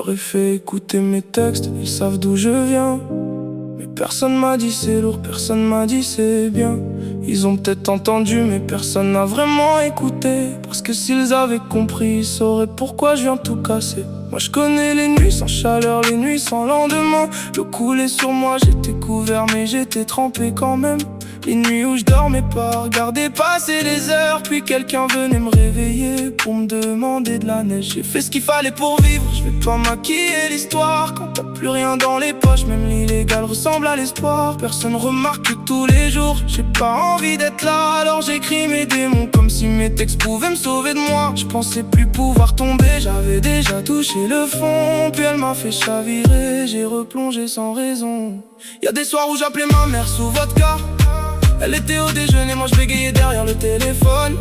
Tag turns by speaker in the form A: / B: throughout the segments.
A: leur ai fait écouter mes textes, ils savent d'où je viens. Mais personne m'a dit c'est lourd, personne m'a dit c'est bien. Ils ont peut-être entendu mais personne n'a vraiment écouté. Parce que s'ils avaient compris, ils sauraient pourquoi je viens tout casser. Moi je connais les nuits sans chaleur, les nuits sans lendemain. L'eau coulait sur moi, j'étais couvert mais j'étais trempé quand même. Les nuits où je dormais pas, regardais passer les heures. Puis quelqu'un venait me réveiller pour me demander de la neige. J'ai fait ce qu'il fallait pour vivre, je vais pas maquiller l'histoire. Quand t'as plus rien dans les poches, même l'illégal ressemble à l'espoir. Personne remarque que tous les jours, j'ai pas envie d'être là. Alors j'écris mes démons comme si mes textes pouvaient me sauver de moi. Je pensais plus pouvoir tomber, j'avais déjà touché le fond. Puis elle m'a fait chavirer, j'ai replongé sans raison. Y'a des soirs où j'appelais ma mère sous vodka. Elle était au déjeuner, moi je bégayais derrière le téléphone.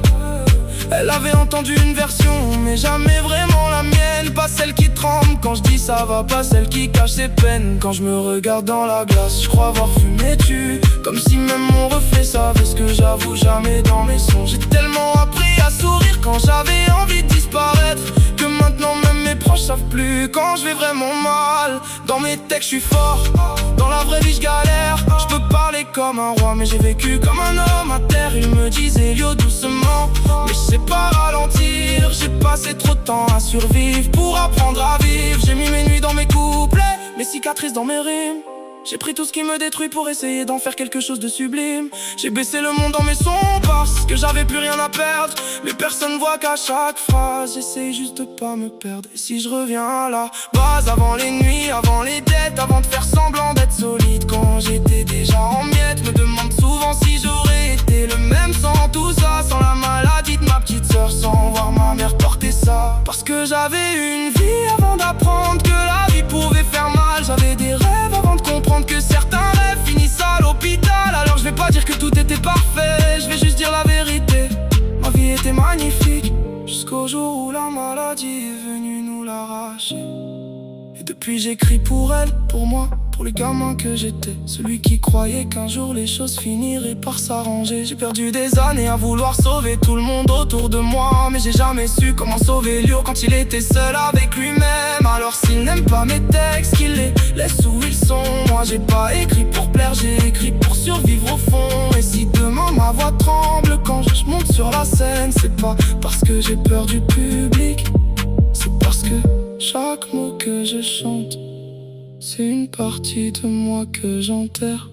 A: Elle avait entendu une version, mais jamais vraiment la mienne. Pas celle qui tremble quand je dis ça va, pas celle qui cache ses peines. Quand je me regarde dans la glace, je crois avoir fumé tu. Comme si même mon reflet savait ce que j'avoue jamais dans mes songes. J'ai tellement appris à sourire quand j'avais envie de disparaître, que maintenant même mes proches savent plus quand je vais vraiment mal. Dans mes textes je suis fort, dans la vraie vie je galère. Je peux parler comme un roi mais j'ai vécu comme un homme à terre. Ils me disaient Elio doucement, mais je sais pas ralentir. J'ai passé trop de temps à survivre pour apprendre à vivre. J'ai mis mes nuits dans mes couplets, mes cicatrices dans mes rimes. J'ai pris tout ce qui me détruit pour essayer d'en faire quelque chose de sublime. J'ai baissé le monde dans mes sons parce que j'avais plus rien à perdre. Mais personne voit qu'à chaque phrase j'essaye juste de pas me perdre. Et si je reviens à la base, avant les nuits, avant les dettes, avant de faire semblant d'être solide quand j'étais déjà en miettes, me demande souvent si j'aurais été le même sans tout ça, sans la maladie de ma petite sœur, sans voir ma mère porter ça. Parce que j'avais une vie avant d'apprendre que la vie pouvait faire mal. J'avais des rêves avant de comprendre que certains rêves finissent à l'hôpital. Alors je vais pas dire que tout était parfait, je vais juste dire la vérité. Ma vie était magnifique, jusqu'au jour où la maladie est venue nous l'arracher. Et depuis j'écris pour elle, pour moi, pour les gamins que j'étais. Celui qui croyait qu'un jour les choses finiraient par s'arranger. J'ai perdu des années à vouloir sauver tout le monde autour de moi, mais j'ai jamais su comment sauver Lio quand il était seul avec lui-même. Alors s'il n'aime pas mes textes, qu'il les laisse où ils sont. Moi j'ai pas écrit pour plaire, j'ai écrit pour survivre au fond. Et si demain ma voix tremble quand je monte sur la scène, c'est pas parce que j'ai peur du public, c'est parce que chaque mot que je chante, c'est une partie de moi que j'enterre.